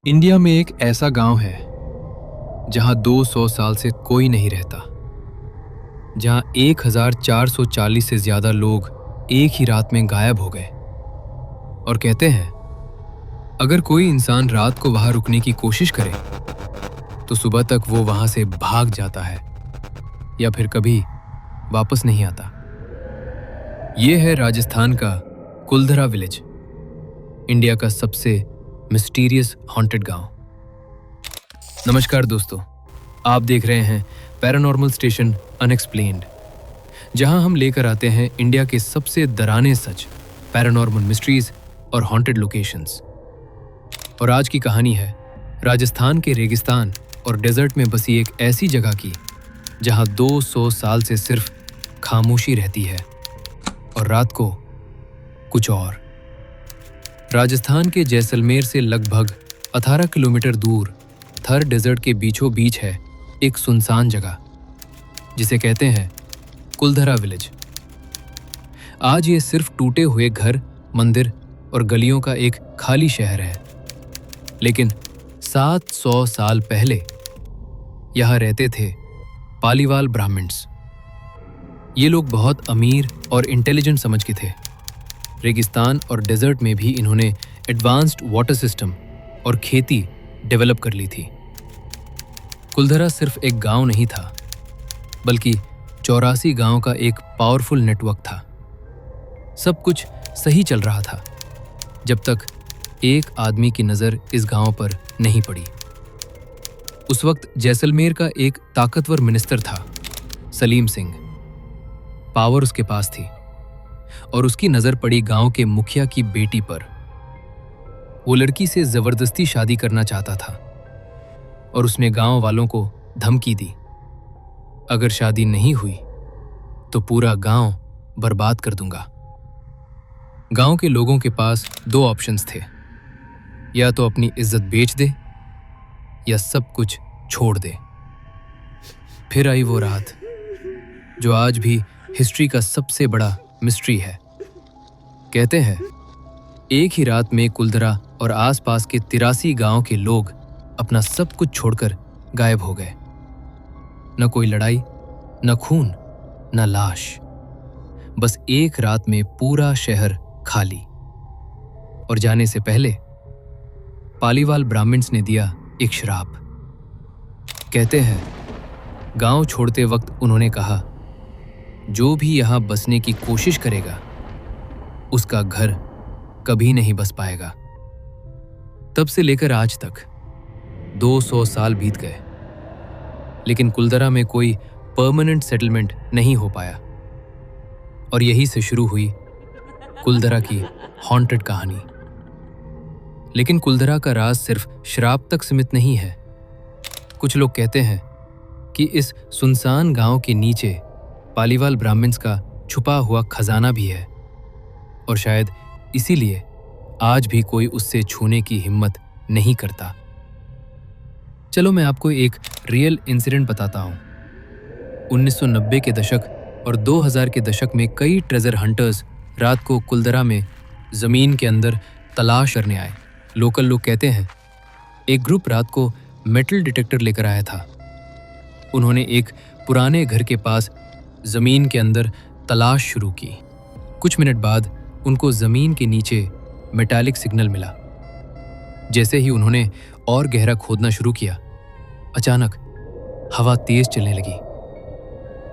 India में एक ऐसा गांव है जहां 200 साल से कोई नहीं रहता, जहां 1440 से ज्यादा लोग एक ही रात में गायब हो गए। और कहते हैं अगर कोई इंसान रात को वहां रुकने की कोशिश करे तो सुबह तक वो वहां से भाग जाता है या फिर कभी वापस नहीं आता। ये है राजस्थान का कुलधरा विलेज, इंडिया का सबसे मिस्टीरियस हॉन्टेड गांव। नमस्कार दोस्तों, आप देख रहे हैं पैरानॉर्मल स्टेशन अनएक्सप्लेन्ड, जहां हम लेकर आते हैं इंडिया के सबसे डरावने सच, पैरानॉर्मल मिस्ट्रीज और हॉन्टेड लोकेशंस। और आज की कहानी है राजस्थान के रेगिस्तान और डेजर्ट में बसी एक ऐसी जगह की जहां 200 साल से सिर्फ खामोशी रहती है और रात को कुछ और। राजस्थान के जैसलमेर से लगभग 18 किलोमीटर दूर थर डेजर्ट के बीचों बीच है एक सुनसान जगह जिसे कहते हैं कुलधरा विलेज। आज ये सिर्फ टूटे हुए घर, मंदिर और गलियों का एक खाली शहर है, लेकिन 700 साल पहले यहां रहते थे पालीवाल ब्राह्मण्स। ये लोग बहुत अमीर और इंटेलिजेंट समझ के थे। रेगिस्तान और डेजर्ट में भी इन्होंने एडवांस्ड वाटर सिस्टम और खेती डेवलप कर ली थी। कुलधरा सिर्फ एक गांव नहीं था, बल्कि 84 गांव का एक पावरफुल नेटवर्क था। सब कुछ सही चल रहा था जब तक एक आदमी की नज़र इस गांव पर नहीं पड़ी। उस वक्त जैसलमेर का एक ताकतवर मिनिस्टर था, सलीम सिंह। पावर उसके पास थी और उसकी नजर पड़ी गांव के मुखिया की बेटी पर। वो लड़की से जबरदस्ती शादी करना चाहता था और उसने गांव वालों को धमकी दी, अगर शादी नहीं हुई तो पूरा गांव बर्बाद कर दूंगा। गांव के लोगों के पास दो ऑप्शंस थे, या तो अपनी इज्जत बेच दे या सब कुछ छोड़ दे। फिर आई वो रात जो आज भी हिस्ट्री का सबसे बड़ा मिस्ट्री है। कहते हैं एक ही रात में कुलधरा और आसपास के 83 गांव के लोग अपना सब कुछ छोड़कर गायब हो गए। न कोई लड़ाई, न खून, न लाश, बस एक रात में पूरा शहर खाली। और जाने से पहले पालीवाल ब्राह्मण्स ने दिया एक श्राप। कहते हैं गांव छोड़ते वक्त उन्होंने कहा, जो भी यहां बसने की कोशिश करेगा उसका घर कभी नहीं बस पाएगा। तब से लेकर आज तक 200 साल बीत गए, लेकिन कुलधरा में कोई परमानेंट सेटलमेंट नहीं हो पाया। और यही से शुरू हुई कुलधरा की हॉन्टेड कहानी। लेकिन कुलधरा का राज सिर्फ श्राप तक सीमित नहीं है। कुछ लोग कहते हैं कि इस सुनसान गांव के नीचे पालीवाल ब्राह्मण्स का छुपा हुआ खजाना भी है, और शायद इसीलिए आज भी कोई उससे छूने की हिम्मत नहीं करता। चलो मैं आपको एक रियल इंसिडेंट बताता हूं। 1990 के दशक और 2000 के दशक में कई ट्रेजर हंटर्स रात को कुलधरा में जमीन के अंदर तलाश करने आए। लोकल लोग कहते हैं एक ग्रुप रात को मेटल डिटेक्टर लेकर आया था। उन्होंने एक पुराने घर के पास जमीन के अंदर तलाश शुरू की। कुछ मिनट बाद उनको जमीन के नीचे मेटालिक सिग्नल मिला। जैसे ही उन्होंने और गहरा खोदना शुरू किया, अचानक हवा तेज चलने लगी।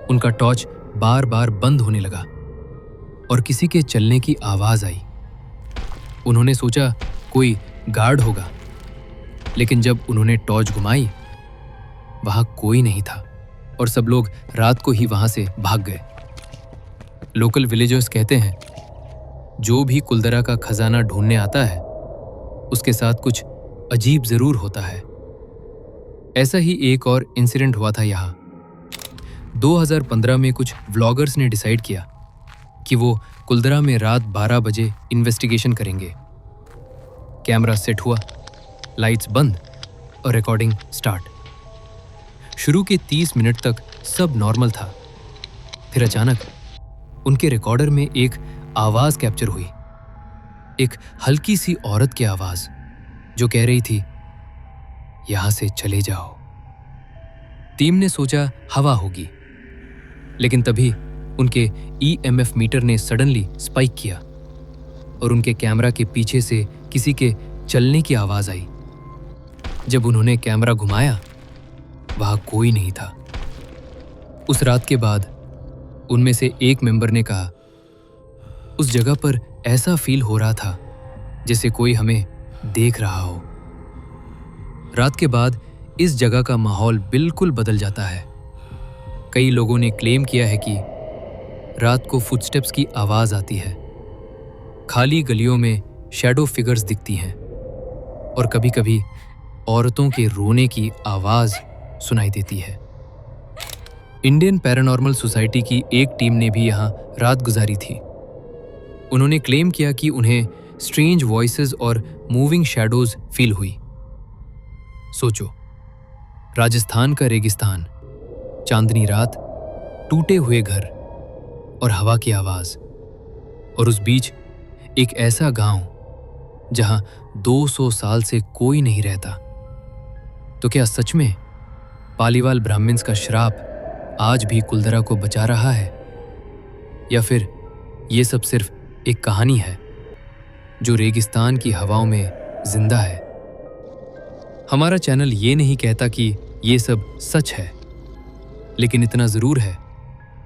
उनका टॉर्च बार बार बंद होने लगा और किसी के चलने की आवाज आई। उन्होंने सोचा कोई गार्ड होगा, लेकिन जब उन्होंने टॉर्च घुमाई वहां कोई नहीं था और सब लोग रात को ही वहां से भाग गए। लोकल विलेजर्स कहते हैं जो भी कुलधरा का खजाना ढूंढने आता है उसके साथ कुछ अजीब जरूर होता है। ऐसा ही एक और इंसिडेंट हुआ था यहाँ। 2015 में कुछ व्लॉगर्स ने डिसाइड किया कि वो कुलधरा में रात 12 बजे इन्वेस्टिगेशन करेंगे। कैमरा सेट हुआ, लाइट्स बंद और रिकॉर्डिंग स्टार्ट। शुरू के 30 मिनट तक सब नॉर्मल था। फिर अचानक उनके रिकॉर्डर में एक आवाज कैप्चर हुई, एक हल्की सी औरत की आवाज जो कह रही थी, यहां से चले जाओ। टीम ने सोचा हवा होगी, लेकिन तभी उनके ईएमएफ मीटर ने सडनली स्पाइक किया और उनके कैमरा के पीछे से किसी के चलने की आवाज आई। जब उन्होंने कैमरा घुमाया, वहां कोई नहीं था। उस रात के बाद उनमें से एक मेंबर ने कहा, उस जगह पर ऐसा फील हो रहा था जैसे कोई हमें देख रहा हो। रात के बाद इस जगह का माहौल बिल्कुल बदल जाता है। कई लोगों ने क्लेम किया है कि रात को फुटस्टेप्स की आवाज आती है, खाली गलियों में शैडो फिगर्स दिखती हैं और कभी-कभी औरतों के रोने की आवाज सुनाई देती है। इंडियन पैरानॉर्मल सोसाइटी की एक टीम ने भी यहां रात गुजारी थी। उन्होंने क्लेम किया कि उन्हें स्ट्रेंज वॉइसेस और मूविंग शैडोज फील हुई। सोचो, राजस्थान का रेगिस्तान, चांदनी रात, टूटे हुए घर और हवा की आवाज, और उस बीच एक ऐसा गांव जहां 200 साल से कोई नहीं रहता। तो क्या सच में पालीवाल ब्राह्मण्स का श्राप आज भी कुलधरा को बचा रहा है, या फिर ये सब सिर्फ एक कहानी है जो रेगिस्तान की हवाओं में जिंदा है? हमारा चैनल ये नहीं कहता कि ये सब सच है, लेकिन इतना जरूर है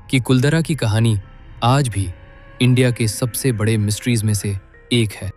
कि कुलधरा की कहानी आज भी इंडिया के सबसे बड़े मिस्ट्रीज में से एक है।